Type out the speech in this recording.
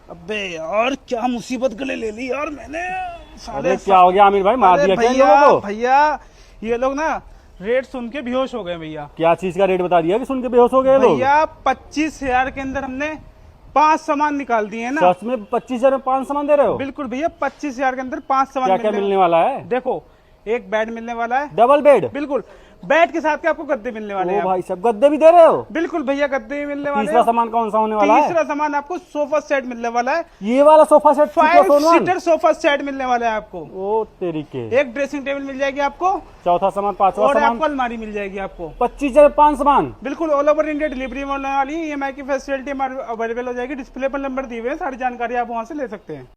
अबे यार क्या मुसीबत गले ले ली यार मैंने। अरे क्या हो गया आमिर भाई, मार दिया क्या इन भैया लोगों को? भैया ये लोग ना रेट सुन के बेहोश हो गए भैया। क्या चीज का रेट बता दिया कि सुन के बेहोश हो गए लोग? भैया 25,000 के अंदर हमने 5 सामान निकाल दिए ना। सच में 25,000 में 5 सामान दे रहे हो? बिल्कुल भैया 25,000 के अंदर 5 सामान क्या क्या मिलने वाला है? देखो, एक बेड मिलने वाला है, डबल बेड? बिल्कुल। बेड के साथ के आपको गद्दे मिलने वाले ओ हैं। भाई सब गद्दे भी दे रहे हो? बिल्कुल भैया गद्दे भी मिलने वाले तीसरा हैं। सामान कौन सा होने वाला है? तीसरा सामान आपको सोफा सेट मिलने वाला है। ये वाला sofa set 5 seater sofa set मिलने वाला है आपको। ओ तेरी के। एक ड्रेसिंग टेबल मिल जाएगी आपको, चौथा सामान, पांचवा और सामान, आपको अलमारी मिल जाएगी आपको। 25,000 5 सामान? बिल्कुल ऑल ओवर इंडिया डिलीवरी होने वाली है। EMI की फैसिलिटी हमारी अवेलेबल हो जाएगी। डिस्प्ले पर नंबर दिए हुए हैं, सारी जानकारी आप वहां से ले सकते हैं।